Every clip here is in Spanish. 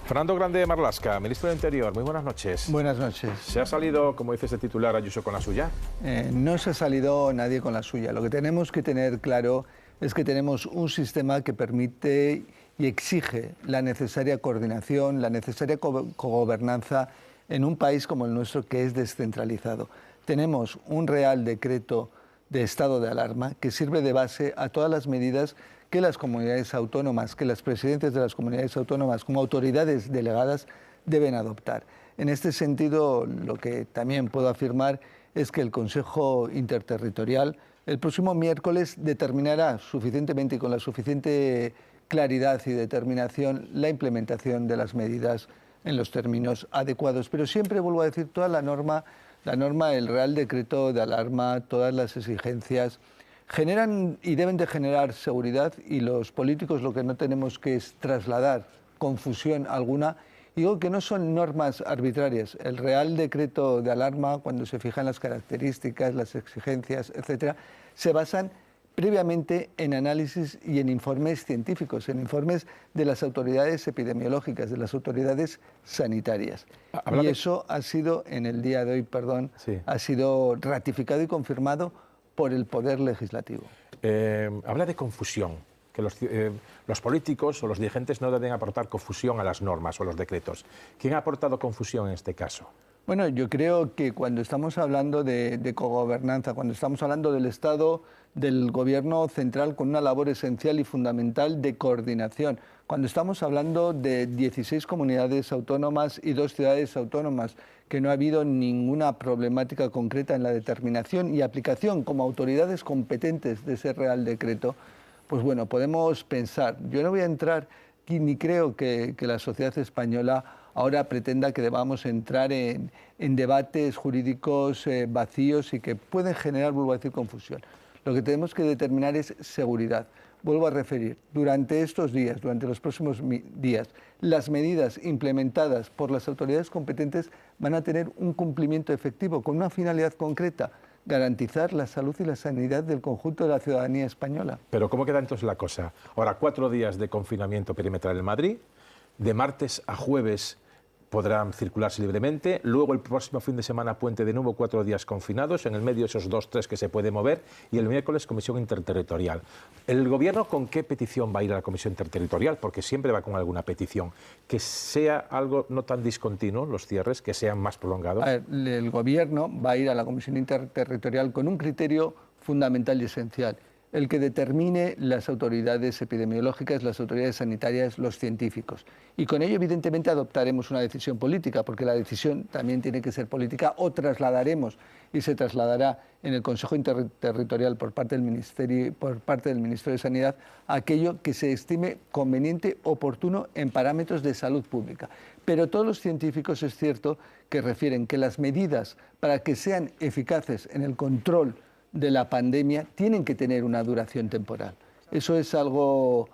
Fernando Grande Marlaska, ministro de Interior, muy buenas noches. Buenas noches. ¿Se ha salido, como dice este titular, Ayuso con la suya? No se ha salido nadie con la suya. Lo que tenemos que tener claro es que tenemos un sistema que permite y exige la necesaria coordinación, la necesaria cogobernanza en un país como el nuestro, que es descentralizado. Tenemos un Real Decreto de estado de alarma que sirve de base a todas las medidas que las comunidades autónomas, que las presidentes de las comunidades autónomas como autoridades delegadas deben adoptar. En este sentido, lo que también puedo afirmar es que el Consejo Interterritorial el próximo miércoles determinará suficientemente y con la suficiente claridad y determinación la implementación de las medidas en los términos adecuados. Pero siempre vuelvo a decir, toda la norma, el Real Decreto de alarma, todas las exigencias generan y deben de generar seguridad, y los políticos lo que no tenemos que es trasladar confusión alguna. Digo que no son normas arbitrarias. El Real Decreto de alarma, cuando se fijan las características, las exigencias, etcétera, se basan previamente en análisis y en informes científicos, en informes de las autoridades epidemiológicas, de las autoridades sanitarias. Y eso ha sido, en el día de hoy, ha sido ratificado y confirmado por el Poder Legislativo. Habla de confusión, que los políticos o los dirigentes no deben aportar confusión a las normas o a los decretos. ¿Quién ha aportado confusión en este caso? Bueno, yo creo que cuando estamos hablando de cogobernanza, cuando estamos hablando del Estado, del Gobierno central con una labor esencial y fundamental de coordinación, cuando estamos hablando de 16 comunidades autónomas y 2 ciudades autónomas, que no ha habido ninguna problemática concreta en la determinación y aplicación como autoridades competentes de ese Real Decreto, pues bueno, podemos pensar. Yo no voy a entrar, ni creo que la sociedad española ahora pretenda que debamos entrar en debates jurídicos vacíos y que pueden generar, vuelvo a decir, confusión. Lo que tenemos que determinar es seguridad. Vuelvo a referir, durante estos días, durante los próximos días, las medidas implementadas por las autoridades competentes van a tener un cumplimiento efectivo con una finalidad concreta: garantizar la salud y la sanidad del conjunto de la ciudadanía española. Pero ¿cómo queda entonces la cosa? Ahora, 4 días de confinamiento perimetral en Madrid, de martes a jueves podrán circularse libremente, luego el próximo fin de semana puente de nuevo 4 días confinados, en el medio esos 2, 3 que se puede mover, y el miércoles Comisión Interterritorial. ¿El Gobierno con qué petición va a ir a la Comisión Interterritorial? Porque siempre va con alguna petición. Que sea algo no tan discontinuo, los cierres, que sean más prolongados. El Gobierno va a ir a la Comisión Interterritorial con un criterio fundamental y esencial: el que determine las autoridades epidemiológicas, las autoridades sanitarias, los científicos. Y con ello, evidentemente, adoptaremos una decisión política, porque la decisión también tiene que ser política, o trasladaremos, y se trasladará en el Consejo Interterritorial por parte del Ministerio de Sanidad, aquello que se estime conveniente, oportuno, en parámetros de salud pública. Pero todos los científicos, es cierto, que refieren que las medidas para que sean eficaces en el control de la pandemia tienen que tener una duración temporal. Eso es algo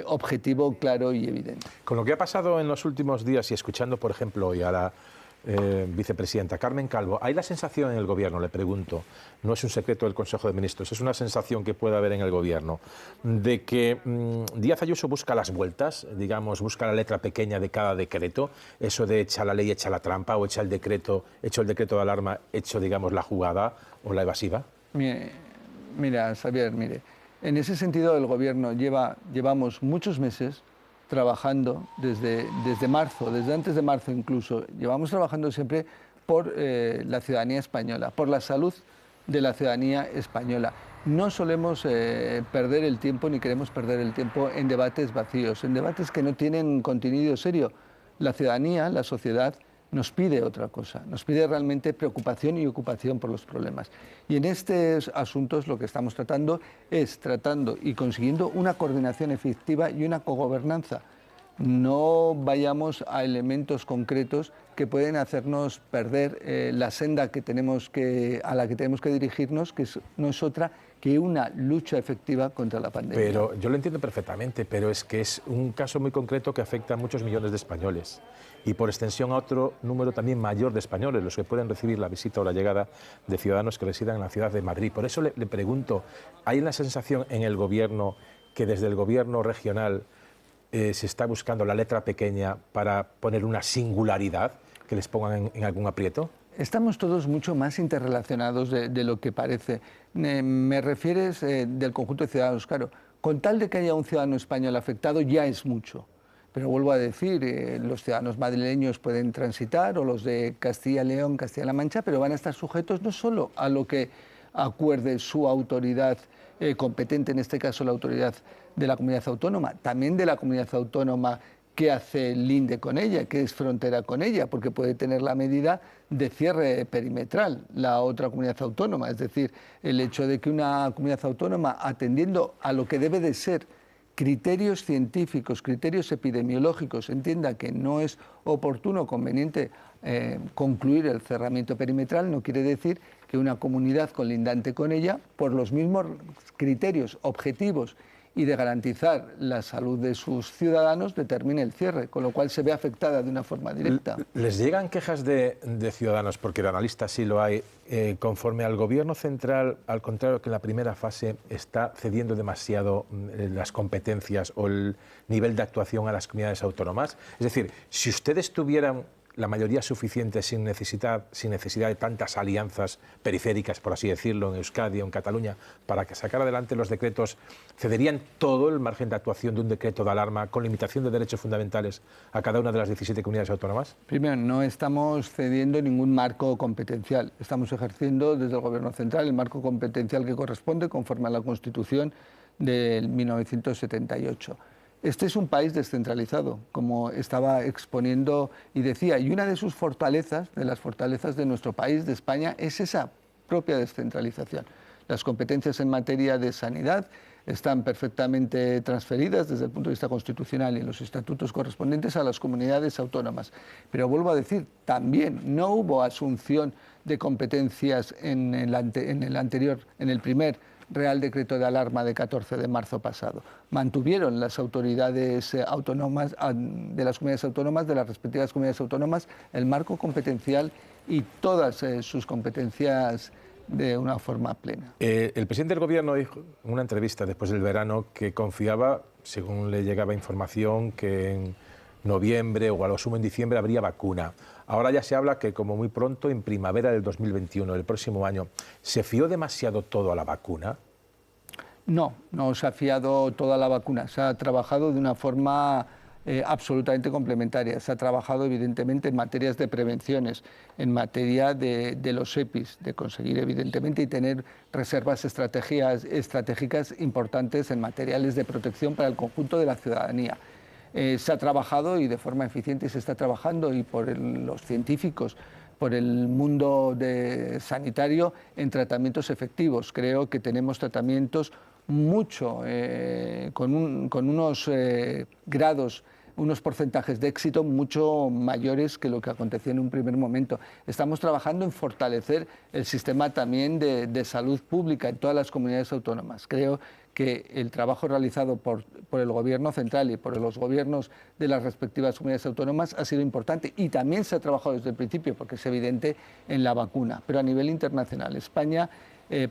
objetivo, claro y evidente. Con lo que ha pasado en los últimos días y escuchando, por ejemplo, hoy a la vicepresidenta Carmen Calvo, ¿hay la sensación en el Gobierno, le pregunto, no es un secreto del Consejo de Ministros, es una sensación que puede haber en el Gobierno, de que Díaz Ayuso busca las vueltas, digamos, busca la letra pequeña de cada decreto, eso de echa la ley, echa la trampa, o echa el decreto, hecho el decreto de alarma, hecho, digamos, la jugada o la evasiva? Mira, Xavier, en ese sentido el Gobierno llevamos muchos meses trabajando desde marzo, desde antes de marzo incluso, llevamos trabajando siempre por la ciudadanía española, por la salud de la ciudadanía española. No solemos perder el tiempo ni queremos perder el tiempo en debates vacíos, en debates que no tienen contenido serio. La ciudadanía, la sociedad, nos pide otra cosa, nos pide realmente preocupación y ocupación por los problemas. Y en estos asuntos lo que estamos tratando y consiguiendo una coordinación efectiva y una cogobernanza. No vayamos a elementos concretos que pueden hacernos perder la senda a la que tenemos que dirigirnos, que no es otra que una lucha efectiva contra la pandemia. Pero yo lo entiendo perfectamente, pero es que es un caso muy concreto que afecta a muchos millones de españoles y por extensión a otro número también mayor de españoles, los que pueden recibir la visita o la llegada de ciudadanos que residan en la ciudad de Madrid. Por eso le pregunto, ¿hay la sensación en el Gobierno que desde el Gobierno regional se está buscando la letra pequeña para poner una singularidad que les pongan en algún aprieto? Estamos todos mucho más interrelacionados de lo que parece. Me refieres del conjunto de ciudadanos, claro. Con tal de que haya un ciudadano español afectado ya es mucho. Pero vuelvo a decir, los ciudadanos madrileños pueden transitar, o los de Castilla y León, Castilla-La Mancha, pero van a estar sujetos no solo a lo que acuerde su autoridad competente, en este caso la autoridad de la comunidad autónoma, también de la comunidad autónoma que hace linde con ella, que es frontera con ella, porque puede tener la medida de cierre perimetral la otra comunidad autónoma. Es decir, el hecho de que una comunidad autónoma, atendiendo a lo que debe de ser criterios científicos, criterios epidemiológicos, entienda que no es oportuno o conveniente concluir el cerramiento perimetral, no quiere decir que una comunidad colindante con ella, por los mismos criterios objetivos y de garantizar la salud de sus ciudadanos, determine el cierre, con lo cual se ve afectada de una forma directa. ¿Les llegan quejas de ciudadanos, porque de analistas sí lo hay, conforme al Gobierno central, al contrario que en la primera fase, está cediendo demasiado las competencias o el nivel de actuación a las comunidades autónomas? Es decir, si ustedes tuvieran la mayoría suficiente sin necesidad de tantas alianzas periféricas, por así decirlo, en Euskadi o en Cataluña, para que sacar adelante los decretos, ¿cederían todo el margen de actuación de un decreto de alarma con limitación de derechos fundamentales a cada una de las 17 comunidades autónomas? Primero, no estamos cediendo ningún marco competencial. Estamos ejerciendo desde el Gobierno central el marco competencial que corresponde conforme a la Constitución del 1978. Este es un país descentralizado, como estaba exponiendo y decía, y una de sus fortalezas, de las fortalezas de nuestro país, de España, es esa propia descentralización. Las competencias en materia de sanidad están perfectamente transferidas desde el punto de vista constitucional y en los estatutos correspondientes a las comunidades autónomas. Pero vuelvo a decir, también no hubo asunción de competencias en el primer Real Decreto de Alarma de 14 de marzo pasado. Mantuvieron las autoridades autónomas de las comunidades autónomas, de las respectivas comunidades autónomas, el marco competencial y todas sus competencias de una forma plena. El presidente del Gobierno dijo en una entrevista después del verano que confiaba, según le llegaba información, que en noviembre o a lo sumo en diciembre habría vacuna. Ahora ya se habla que como muy pronto, en primavera del 2021, el próximo año. ¿Se fió demasiado todo a la vacuna? No, no se ha fiado toda la vacuna. Se ha trabajado de una forma absolutamente complementaria. Se ha trabajado evidentemente en materias de prevenciones, en materia de los EPIs, de conseguir evidentemente y tener reservas estratégicas importantes en materiales de protección para el conjunto de la ciudadanía. Se ha trabajado y de forma eficiente se está trabajando y por los científicos, por el mundo sanitario en tratamientos efectivos. Creo que tenemos tratamientos con unos grados, unos porcentajes de éxito mucho mayores que lo que acontecía en un primer momento. Estamos trabajando en fortalecer el sistema también de salud pública en todas las comunidades autónomas. Creo que el trabajo realizado por el Gobierno central y por los gobiernos de las respectivas comunidades autónomas ha sido importante y también se ha trabajado desde el principio, porque es evidente, en la vacuna. Pero a nivel internacional, España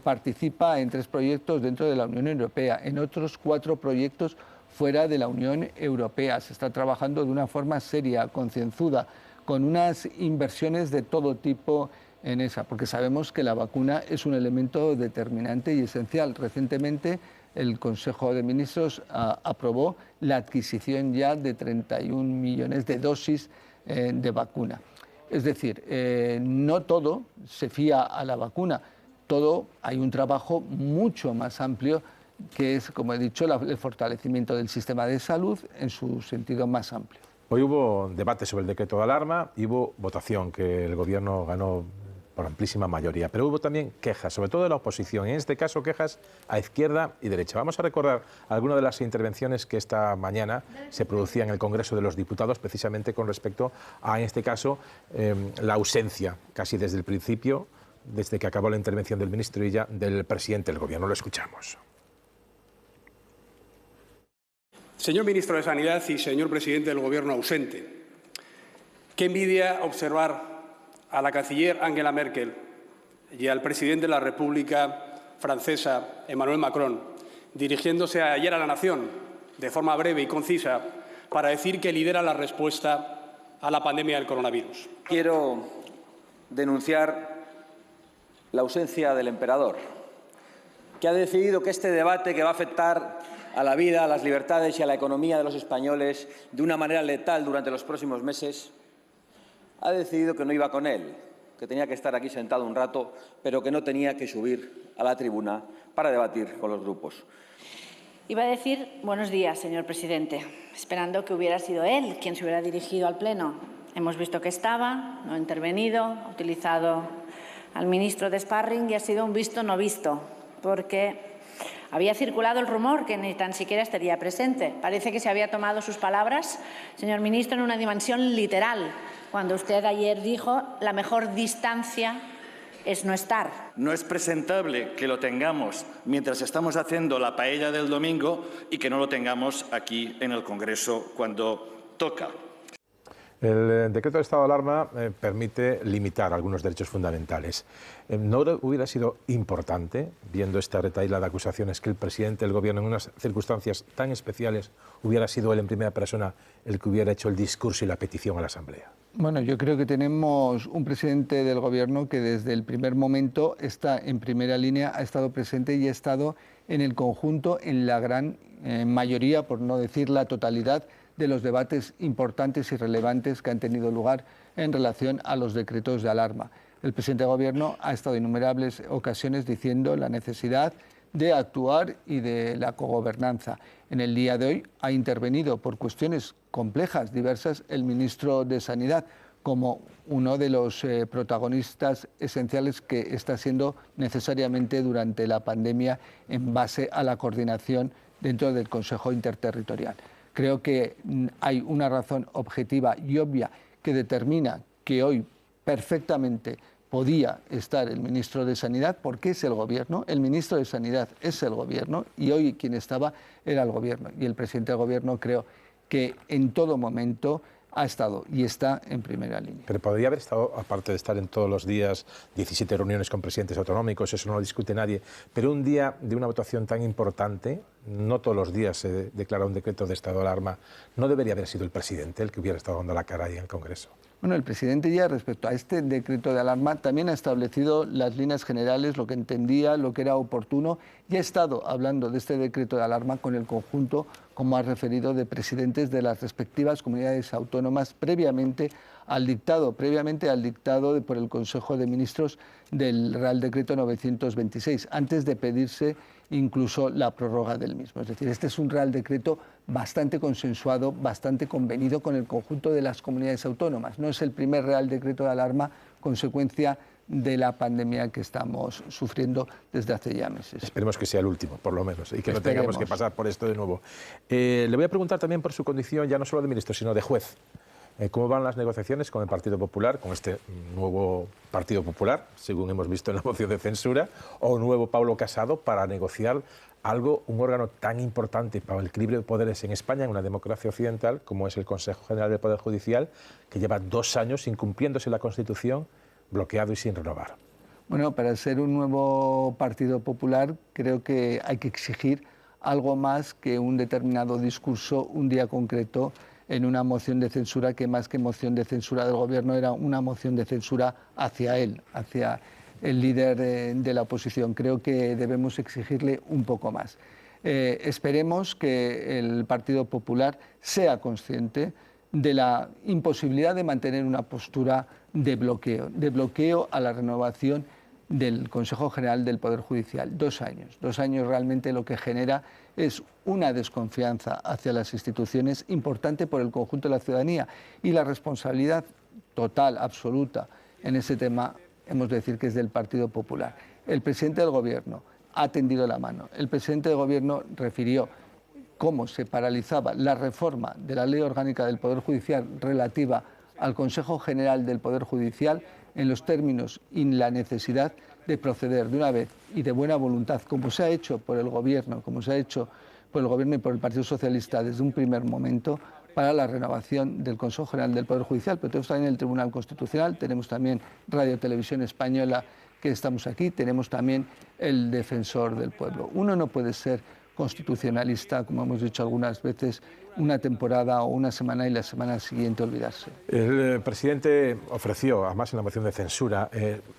participa en 3 proyectos dentro de la Unión Europea, en otros 4 proyectos fuera de la Unión Europea. Se está trabajando de una forma seria, concienzuda, con unas inversiones de todo tipo en esa, porque sabemos que la vacuna es un elemento determinante y esencial. Recientemente el Consejo de Ministros aprobó la adquisición ya de 31 millones de dosis de vacuna. Es decir, no todo se fía a la vacuna, hay un trabajo mucho más amplio que es, como he dicho, el fortalecimiento del sistema de salud en su sentido más amplio. Hoy hubo debate sobre el decreto de alarma y hubo votación, que el Gobierno ganó por amplísima mayoría, pero hubo también quejas, sobre todo de la oposición, en este caso quejas a izquierda y derecha. Vamos a recordar algunas de las intervenciones que esta mañana se producían en el Congreso de los Diputados, precisamente con respecto a, en este caso, la ausencia, casi desde el principio, desde que acabó la intervención del ministro y ya del presidente del Gobierno. Lo escuchamos. Señor ministro de Sanidad y señor presidente del Gobierno ausente, qué envidia observar a la canciller Angela Merkel y al presidente de la República Francesa, Emmanuel Macron, dirigiéndose ayer a la nación de forma breve y concisa para decir que lidera la respuesta a la pandemia del coronavirus. Quiero denunciar la ausencia del emperador, que ha decidido que este debate, que va a afectar a la vida, a las libertades y a la economía de los españoles de una manera letal durante los próximos meses, ha decidido que no iba con él, que tenía que estar aquí sentado un rato, pero que no tenía que subir a la tribuna para debatir con los grupos. Iba a decir buenos días, señor presidente, esperando que hubiera sido él quien se hubiera dirigido al Pleno. Hemos visto que estaba, no ha intervenido, ha utilizado al ministro de sparring y ha sido un visto no visto, porque había circulado el rumor que ni tan siquiera estaría presente. Parece que se había tomado sus palabras, señor ministro, en una dimensión literal, cuando usted ayer dijo la mejor distancia es no estar. No es presentable que lo tengamos mientras estamos haciendo la paella del domingo y que no lo tengamos aquí en el Congreso cuando toca. El decreto de estado de alarma permite limitar algunos derechos fundamentales. ¿No hubiera sido importante, viendo esta retahíla de acusaciones, que el presidente del Gobierno, en unas circunstancias tan especiales, hubiera sido él en primera persona el que hubiera hecho el discurso y la petición a la Asamblea? Bueno, yo creo que tenemos un presidente del Gobierno que desde el primer momento está en primera línea, ha estado presente y ha estado en el conjunto, en la gran mayoría, por no decir la totalidad, de los debates importantes y relevantes que han tenido lugar en relación a los decretos de alarma. El presidente del Gobierno ha estado en innumerables ocasiones diciendo la necesidad de actuar y de la cogobernanza. En el día de hoy ha intervenido por cuestiones complejas, diversas, el ministro de Sanidad como uno de los protagonistas esenciales que está siendo necesariamente durante la pandemia en base a la coordinación dentro del Consejo Interterritorial. Creo que hay una razón objetiva y obvia que determina que hoy perfectamente podía estar el ministro de Sanidad porque es el Gobierno, el ministro de Sanidad es el Gobierno y hoy quien estaba era el Gobierno. Y el presidente del Gobierno creo que en todo momento ha estado y está en primera línea. Pero podría haber estado, aparte de estar en todos los días, 17 reuniones con presidentes autonómicos, eso no lo discute nadie, pero un día de una votación tan importante, no todos los días se declara un decreto de estado de alarma, ¿no debería haber sido el presidente el que hubiera estado dando la cara ahí en el Congreso? Bueno, el presidente ya respecto a este decreto de alarma también ha establecido las líneas generales, lo que entendía, lo que era oportuno, y ha estado hablando de este decreto de alarma con el conjunto, como ha referido, de presidentes de las respectivas comunidades autónomas previamente al dictado por el Consejo de Ministros del Real Decreto 926, antes de pedirse incluso la prórroga del mismo. Es decir, este es un Real Decreto bastante consensuado, bastante convenido con el conjunto de las comunidades autónomas. No es el primer Real Decreto de alarma consecuencia de la pandemia que estamos sufriendo desde hace ya meses. Esperemos que sea el último, por lo menos, y que no tengamos que pasar por esto de nuevo. Le voy a preguntar también por su condición, ya no solo de ministro, sino de juez. ¿Cómo van las negociaciones con el Partido Popular, con este nuevo Partido Popular, según hemos visto en la moción de censura, o un nuevo Pablo Casado para negociar algo, un órgano tan importante para el equilibrio de poderes en España, en una democracia occidental, como es el Consejo General del Poder Judicial, que lleva 2 años incumpliéndose la Constitución, bloqueado y sin renovar? Bueno, para ser un nuevo Partido Popular creo que hay que exigir algo más que un determinado discurso un día concreto en una moción de censura que más que moción de censura del Gobierno era una moción de censura hacia él, hacia el líder de la oposición. Creo que debemos exigirle un poco más. Esperemos que el Partido Popular sea consciente de la imposibilidad de mantener una postura de bloqueo a la renovación del Consejo General del Poder Judicial. 2 años. 2 años realmente lo que genera es una desconfianza hacia las instituciones importante por el conjunto de la ciudadanía y la responsabilidad total, absoluta en ese tema, hemos de decir que es del Partido Popular. El presidente del Gobierno ha tendido la mano. El presidente del Gobierno refirió cómo se paralizaba la reforma de la Ley Orgánica del Poder Judicial relativa al Consejo General del Poder Judicial en los términos y la necesidad de proceder de una vez y de buena voluntad, como se ha hecho por el Gobierno, como se ha hecho por el Gobierno y por el Partido Socialista desde un primer momento, para la renovación del Consejo General del Poder Judicial. Pero tenemos también el Tribunal Constitucional, tenemos también Radio Televisión Española, que estamos aquí, tenemos también el Defensor del Pueblo. Uno no puede ser constitucionalista, como hemos dicho algunas veces, una temporada o una semana y la semana siguiente olvidarse. El presidente ofreció, además en la moción de censura,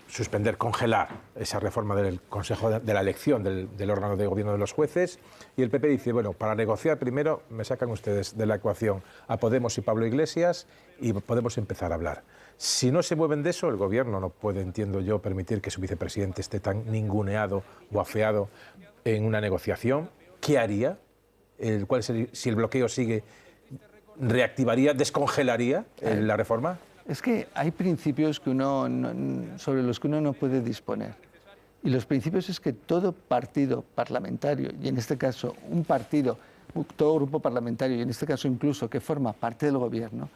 suspender, congelar esa reforma del Consejo de la elección del órgano de gobierno de los jueces, y el PP dice, bueno, para negociar primero me sacan ustedes de la ecuación a Podemos y Pablo Iglesias y podemos empezar a hablar. Si no se mueven de eso, el gobierno no puede, entiendo yo, permitir que su vicepresidente esté tan ninguneado o afeado en una negociación. ¿Qué haría? Si el bloqueo sigue, ¿reactivaría, descongelaría la reforma? Es que hay principios que sobre los que uno no puede disponer. Y los principios es que todo partido parlamentario, y en este caso todo grupo parlamentario, y en este caso incluso que forma parte del gobierno,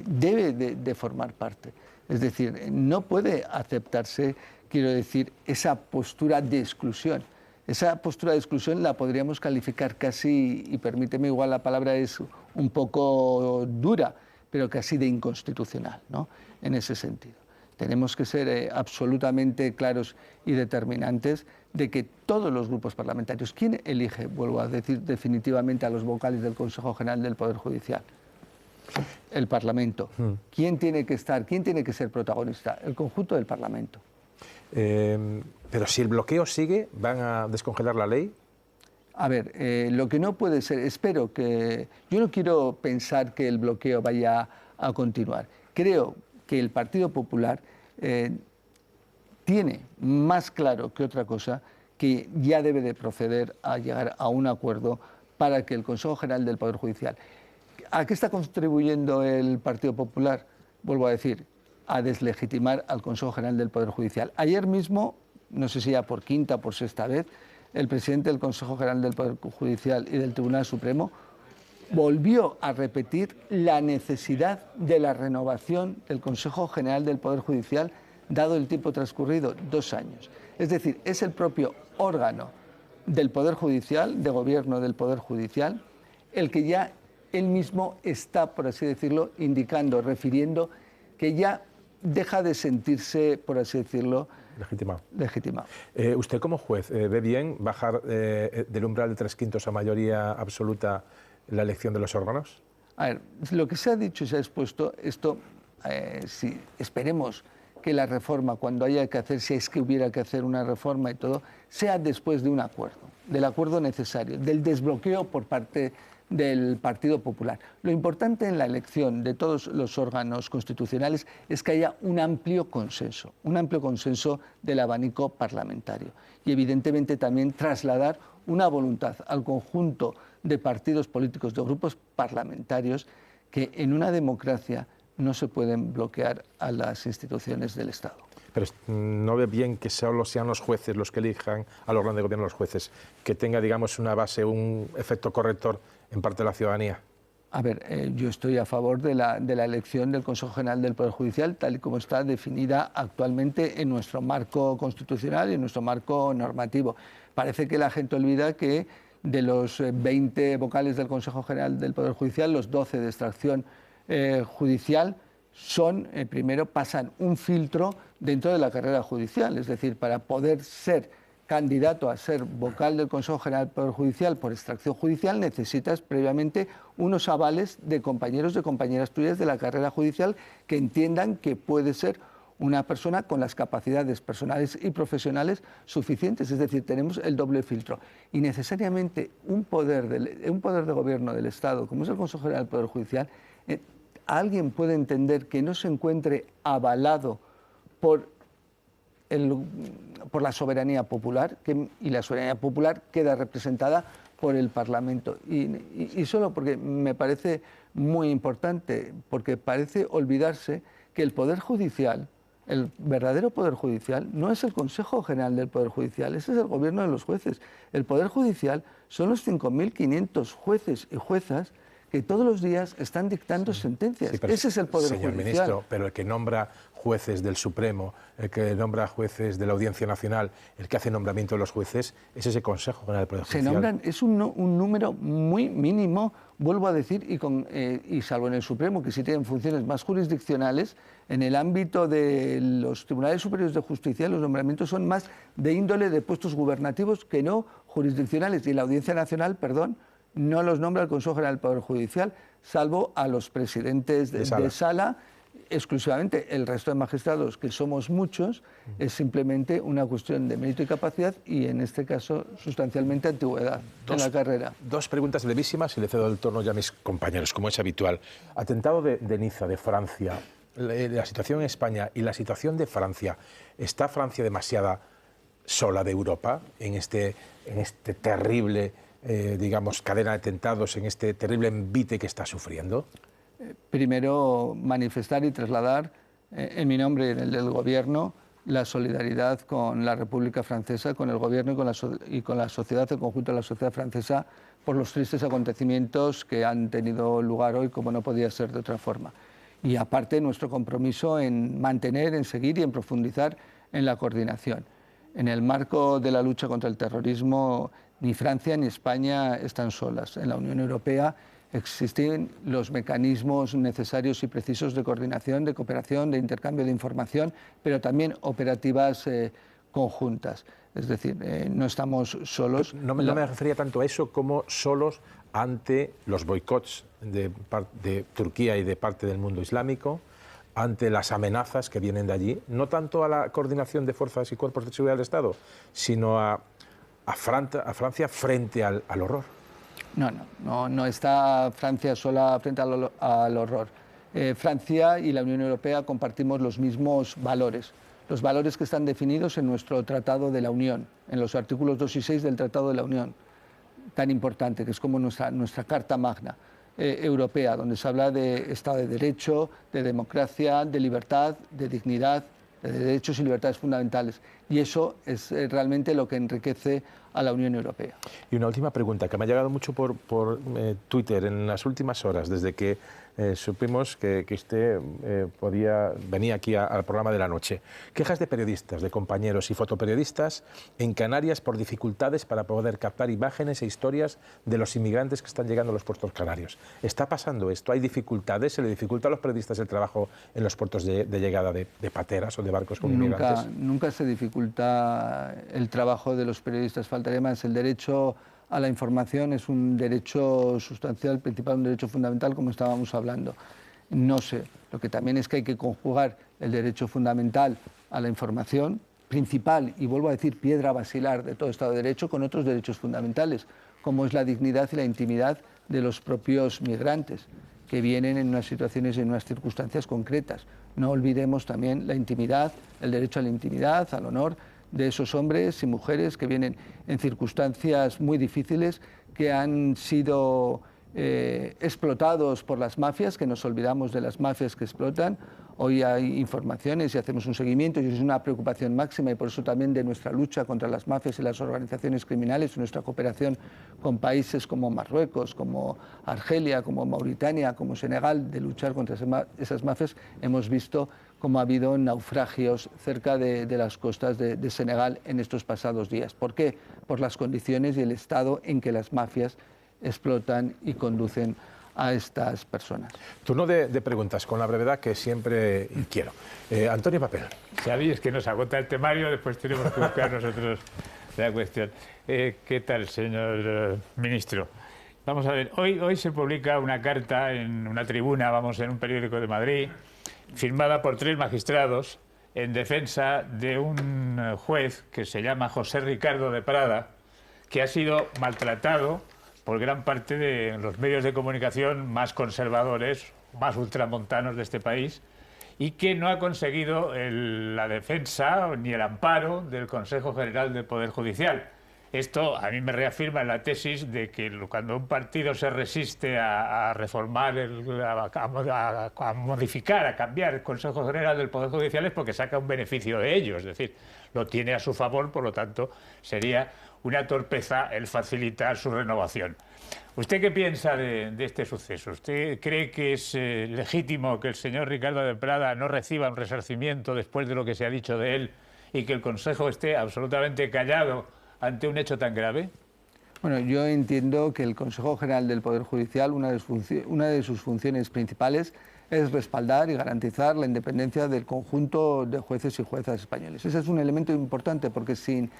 debe de formar parte. Es decir, no puede aceptarse, quiero decir, esa postura de exclusión. Esa postura de exclusión la podríamos calificar casi, y permíteme, igual la palabra es un poco dura, pero casi de inconstitucional, ¿no? En ese sentido. Tenemos que ser absolutamente claros y determinantes de que todos los grupos parlamentarios, ¿quién elige, vuelvo a decir definitivamente, a los vocales del Consejo General del Poder Judicial? El Parlamento. ¿Quién tiene que estar, quién tiene que ser protagonista? El conjunto del Parlamento. Pero si el bloqueo sigue, ¿van a descongelar la ley? A ver, lo que no puede ser, yo no quiero pensar que el bloqueo vaya a continuar. Creo que el Partido Popular tiene más claro que otra cosa que ya debe de proceder a llegar a un acuerdo para que el Consejo General del Poder Judicial... ¿A qué está contribuyendo el Partido Popular? Vuelvo a decir, a deslegitimar al Consejo General del Poder Judicial. Ayer mismo, no sé si ya por quinta o por sexta vez, el presidente del Consejo General del Poder Judicial y del Tribunal Supremo volvió a repetir la necesidad de la renovación del Consejo General del Poder Judicial, dado el tiempo transcurrido, 2 años. Es decir, es el propio órgano del Poder Judicial, de gobierno del Poder Judicial, el que ya él mismo está, por así decirlo, indicando, refiriendo que ya deja de sentirse, por así decirlo, legitimado. ¿Usted como juez ve bien bajar del umbral de 3/5 a mayoría absoluta la elección de los órganos? A ver, lo que se ha dicho y se ha expuesto, esto, si esperemos que la reforma, cuando haya que hacer, si es que hubiera que hacer una reforma y todo, sea después de un acuerdo, del acuerdo necesario, del desbloqueo por parte del Partido Popular. Lo importante en la elección de todos los órganos constitucionales es que haya un amplio consenso del abanico parlamentario y evidentemente también trasladar una voluntad al conjunto de partidos políticos, de grupos parlamentarios, que en una democracia no se pueden bloquear a las instituciones del Estado. Pero no ve bien que solo sean los jueces los que elijan al órgano de gobierno, los jueces, que tenga, digamos, una base, un efecto corrector en parte de la ciudadanía. A ver, yo estoy a favor de la elección del Consejo General del Poder Judicial, tal y como está definida actualmente en nuestro marco constitucional y en nuestro marco normativo. Parece que la gente olvida que de los 20 vocales del Consejo General del Poder Judicial, los 12 de extracción judicial primero pasan un filtro dentro de la carrera judicial, es decir, para poder ser candidato a ser vocal del Consejo General del Poder Judicial por extracción judicial necesitas previamente unos avales de compañeros, de compañeras tuyas de la carrera judicial que entiendan que puede ser una persona con las capacidades personales y profesionales suficientes, es decir, tenemos el doble filtro. Y necesariamente un poder de gobierno del Estado, como es el Consejo General del Poder Judicial, alguien puede entender que no se encuentre avalado por la soberanía popular, y la soberanía popular queda representada por el Parlamento. Y solo porque me parece muy importante, porque parece olvidarse que el Poder Judicial, el verdadero Poder Judicial, no es el Consejo General del Poder Judicial, ese es el gobierno de los jueces. El Poder Judicial son los 5.500 jueces y juezas que todos los días están dictando sentencias. Sí, ese es el Poder Judicial. Señor ministro, pero el que nombra jueces del Supremo, el que nombra jueces de la Audiencia Nacional, el que hace nombramiento de los jueces, es ese Consejo General del Poder Judicial. Se nombran, es un número muy mínimo, vuelvo a decir, y salvo en el Supremo, que sí tienen funciones más jurisdiccionales, en el ámbito de los Tribunales Superiores de Justicia, los nombramientos son más de índole de puestos gubernativos que no jurisdiccionales. Y en la Audiencia Nacional, perdón, no los nombra el Consejo General del Poder Judicial, salvo a los presidentes de sala. Exclusivamente el resto de magistrados, que somos muchos, es simplemente una cuestión de mérito y capacidad y, en este caso, sustancialmente antigüedad en la carrera. Dos preguntas brevísimas y le cedo el turno ya a mis compañeros, como es habitual. Atentado de Niza, de Francia, la situación en España y la situación de Francia. ¿Está Francia demasiado sola de Europa en este terrible, digamos, cadena de atentados, en este terrible envite que está sufriendo? Primero, manifestar y trasladar en mi nombre y en el del Gobierno la solidaridad con la República Francesa, con el Gobierno y con la sociedad, el conjunto de la sociedad francesa, por los tristes acontecimientos que han tenido lugar hoy, como no podía ser de otra forma. Y aparte, nuestro compromiso en mantener, en seguir y en profundizar en la coordinación. En el marco de la lucha contra el terrorismo, ni Francia ni España están solas. En la Unión Europea existen los mecanismos necesarios y precisos de coordinación, de cooperación, de intercambio de información, pero también operativas conjuntas. Es decir, no estamos solos. No me refería tanto a eso como solos ante los boicots de Turquía y de parte del mundo islámico, ante las amenazas que vienen de allí, no tanto a la coordinación de fuerzas y cuerpos de seguridad del Estado, sino a Francia frente al horror. No está Francia sola frente al horror. Francia y la Unión Europea compartimos los mismos valores que están definidos en nuestro Tratado de la Unión, en los artículos 2 y 6 del Tratado de la Unión, tan importante, que es como nuestra Carta Magna europea, donde se habla de Estado de Derecho, de democracia, de libertad, de dignidad, de derechos y libertades fundamentales. Y eso es realmente lo que enriquece a la Unión Europea. Y una última pregunta que me ha llegado mucho por Twitter en las últimas horas, desde que supimos que usted venía aquí al programa de la noche. Quejas de periodistas, de compañeros y fotoperiodistas en Canarias por dificultades para poder captar imágenes e historias de los inmigrantes que están llegando a los puertos canarios. ¿Está pasando esto? ¿Hay dificultades? ¿Se le dificulta a los periodistas el trabajo en los puertos de llegada de pateras o de barcos con inmigrantes? Nunca se dificulta el trabajo de los periodistas. Faltaría más. El derecho a la información es un derecho sustancial, principal, un derecho fundamental, como estábamos hablando. No sé, lo que también es que hay que conjugar el derecho fundamental a la información, principal, y vuelvo a decir, piedra basilar de todo Estado de Derecho, con otros derechos fundamentales, como es la dignidad y la intimidad de los propios migrantes, que vienen en unas situaciones y en unas circunstancias concretas. No olvidemos también la intimidad, el derecho a la intimidad, al honor de esos hombres y mujeres que vienen en circunstancias muy difíciles, que han sido explotados por las mafias, que nos olvidamos de las mafias que explotan. Hoy hay informaciones y hacemos un seguimiento y es una preocupación máxima, y por eso también de nuestra lucha contra las mafias y las organizaciones criminales, nuestra cooperación con países como Marruecos, como Argelia, como Mauritania, como Senegal, de luchar contra esas mafias. Hemos visto cómo ha habido naufragios cerca de las costas de Senegal en estos pasados días. ¿Por qué? Por las condiciones y el estado en que las mafias explotan y conducen a estas personas. Turno de preguntas, con la brevedad que siempre quiero. Antonio Papel. Sabéis que nos agota el temario, después tenemos que buscar nosotros la cuestión. ¿Qué tal, señor ministro? Vamos a ver, hoy se publica una carta en una tribuna, en un periódico de Madrid, firmada por 3 magistrados en defensa de un juez que se llama José Ricardo de Prada, que ha sido maltratado por gran parte de los medios de comunicación más conservadores, más ultramontanos de este país, y que no ha conseguido la defensa ni el amparo del Consejo General del Poder Judicial. Esto a mí me reafirma en la tesis de que cuando un partido se resiste a reformar, a modificar, a cambiar el Consejo General del Poder Judicial, es porque saca un beneficio de ello, es decir, lo tiene a su favor, por lo tanto sería una torpeza el facilitar su renovación. ¿Usted qué piensa de este suceso? ¿Usted cree que es legítimo que el señor Ricardo de Prada no reciba un resarcimiento después de lo que se ha dicho de él y que el Consejo esté absolutamente callado ante un hecho tan grave? Bueno, yo entiendo que el Consejo General del Poder Judicial, una de sus funciones principales es respaldar y garantizar la independencia del conjunto de jueces y juezas españoles. Ese es un elemento importante, porque sin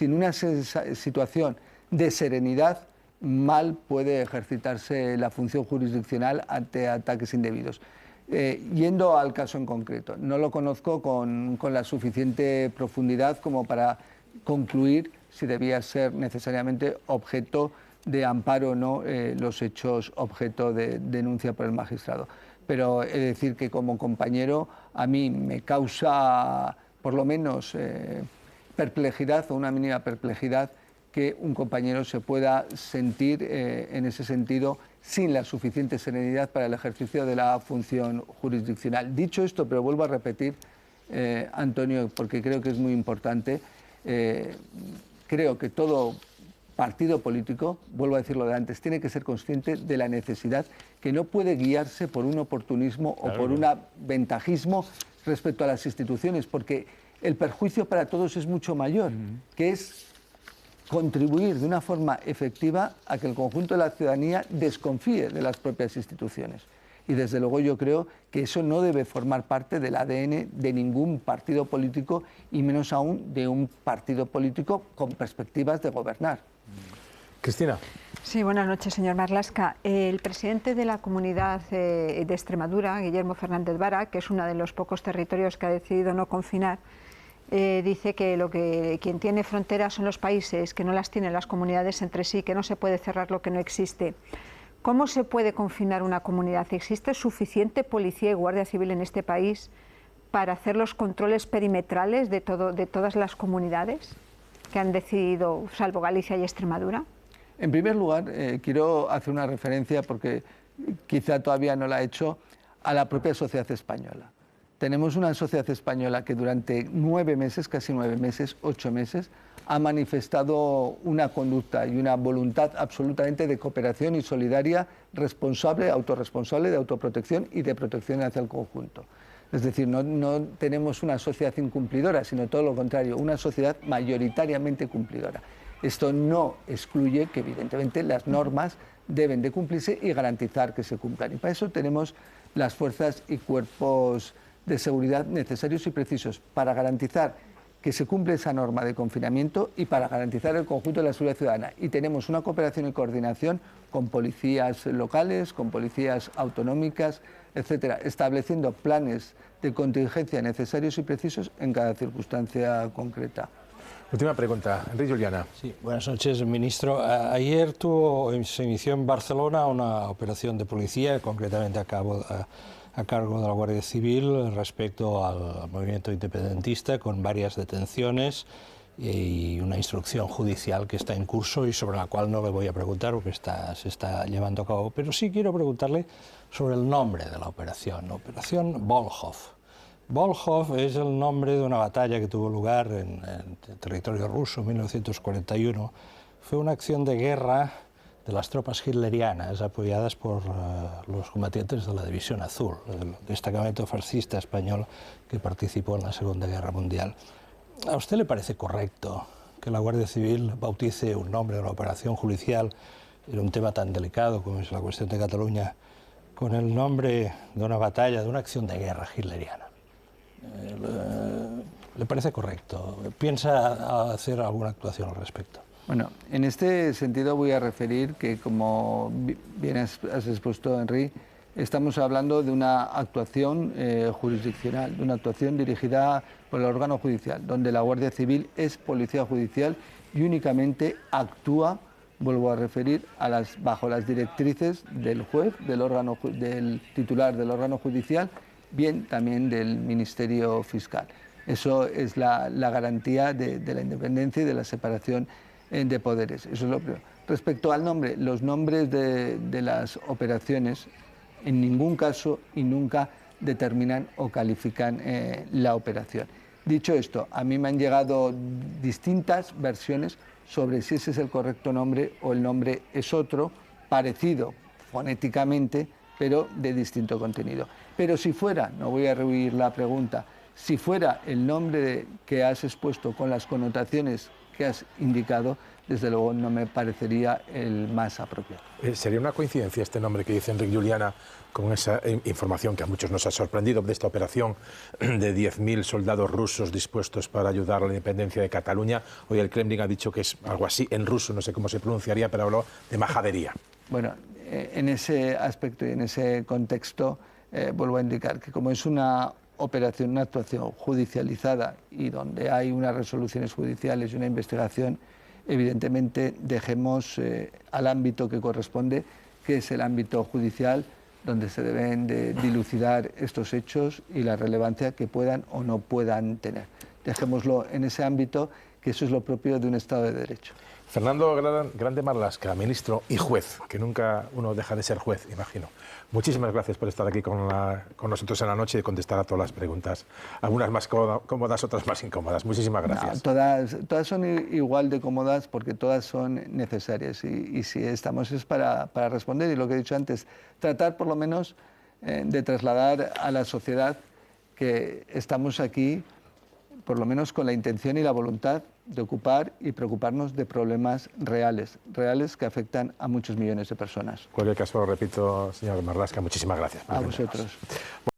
una situación de serenidad mal puede ejercitarse la función jurisdiccional ante ataques indebidos. Yendo al caso en concreto, no lo conozco con la suficiente profundidad como para concluir si debía ser necesariamente objeto de amparo o no los hechos objeto de denuncia por el magistrado. Pero he de decir que como compañero a mí me causa por lo menos perplejidad o una mínima perplejidad que un compañero se pueda sentir en ese sentido sin la suficiente serenidad para el ejercicio de la función jurisdiccional. Dicho esto, pero vuelvo a repetir, Antonio, porque creo que es muy importante, creo que todo partido político, vuelvo a decirlo de antes, tiene que ser consciente de la necesidad que no puede guiarse por un oportunismo o por un ventajismo respecto a las instituciones, porque el perjuicio para todos es mucho mayor, que es contribuir de una forma efectiva a que el conjunto de la ciudadanía desconfíe de las propias instituciones. Y desde luego yo creo que eso no debe formar parte del ADN de ningún partido político y menos aún de un partido político con perspectivas de gobernar. Cristina. Sí, buenas noches, señor Marlaska. El presidente de la Comunidad de Extremadura, Guillermo Fernández Vara, que es uno de los pocos territorios que ha decidido no confinar, dice que quien tiene fronteras son los países, que no las tienen las comunidades entre sí, que no se puede cerrar lo que no existe. ¿Cómo se puede confinar una comunidad? ¿Existe suficiente policía y guardia civil en este país para hacer los controles perimetrales de todas las comunidades que han decidido, salvo Galicia y Extremadura? En primer lugar, quiero hacer una referencia, porque quizá todavía no la he hecho, a la propia sociedad española. Tenemos una sociedad española que durante 9 meses, casi 9 meses, 8 meses, ha manifestado una conducta y una voluntad absolutamente de cooperación y solidaria, responsable, autorresponsable, de autoprotección y de protección hacia el conjunto. Es decir, no tenemos una sociedad incumplidora, sino todo lo contrario, una sociedad mayoritariamente cumplidora. Esto no excluye que, evidentemente, las normas deben de cumplirse y garantizar que se cumplan. Y para eso tenemos las fuerzas y cuerpos de seguridad necesarios y precisos para garantizar que se cumple esa norma de confinamiento y para garantizar el conjunto de la seguridad ciudadana. Y tenemos una cooperación y coordinación con policías locales, con policías autonómicas, etcétera, estableciendo planes de contingencia necesarios y precisos en cada circunstancia concreta. Última pregunta, Enrique Juliana. Sí, buenas noches, ministro. Ayer se inició en Barcelona una operación de policía, concretamente a cargo de la Guardia Civil, respecto al movimiento independentista, con varias detenciones y una instrucción judicial que está en curso y sobre la cual no le voy a preguntar porque se está llevando a cabo. Pero sí quiero preguntarle sobre el nombre de la operación Volkhov. Volkhov es el nombre de una batalla que tuvo lugar en territorio ruso en 1941. Fue una acción de guerra de las tropas hitlerianas apoyadas por los combatientes de la División Azul, el destacamento fascista español que participó en la Segunda Guerra Mundial. ¿A usted le parece correcto que la Guardia Civil bautice un nombre de una operación judicial en un tema tan delicado como es la cuestión de Cataluña con el nombre de una batalla, de una acción de guerra hitleriana? ¿Le parece correcto? ¿Piensa hacer alguna actuación al respecto? Bueno, en este sentido voy a referir que, como bien has expuesto, Henry, estamos hablando de una actuación jurisdiccional, de una actuación dirigida por el órgano judicial, donde la Guardia Civil es policía judicial y únicamente actúa, vuelvo a referir, bajo las directrices del juez, del titular del órgano judicial, bien también del Ministerio Fiscal. Eso es la garantía de la independencia y de la separación de poderes. Eso es lo primero. Respecto al nombre, los nombres de las operaciones en ningún caso y nunca determinan o califican la operación. Dicho esto, a mí me han llegado distintas versiones sobre si ese es el correcto nombre o el nombre es otro, parecido fonéticamente, pero de distinto contenido. Pero si fuera, no voy a rehuir la pregunta, si fuera el nombre que has expuesto con las connotaciones que has indicado, desde luego no me parecería el más apropiado. ¿Sería una coincidencia este nombre que dice Enric Juliana con esa información que a muchos nos ha sorprendido de esta operación de 10.000 soldados rusos dispuestos para ayudar a la independencia de Cataluña? Hoy el Kremlin ha dicho que es algo así en ruso, no sé cómo se pronunciaría, pero habló de majadería. Bueno, en ese aspecto y en ese contexto vuelvo a indicar que como es una operación, una actuación judicializada y donde hay unas resoluciones judiciales y una investigación, evidentemente dejemos al ámbito que corresponde, que es el ámbito judicial, donde se deben de dilucidar estos hechos y la relevancia que puedan o no puedan tener. Dejémoslo en ese ámbito, que eso es lo propio de un Estado de Derecho. Fernando Grande Marlaska, ministro y juez, que nunca uno deja de ser juez, imagino. Muchísimas gracias por estar aquí con nosotros en la noche y contestar a todas las preguntas. Algunas más cómodas, otras más incómodas. Muchísimas gracias. No, todas son igual de cómodas porque todas son necesarias y si estamos es para responder y lo que he dicho antes, tratar por lo menos de trasladar a la sociedad que estamos aquí por lo menos con la intención y la voluntad de ocupar y preocuparnos de problemas reales que afectan a muchos millones de personas. En cualquier caso, repito, señor Marlaska, muchísimas gracias. A vosotros.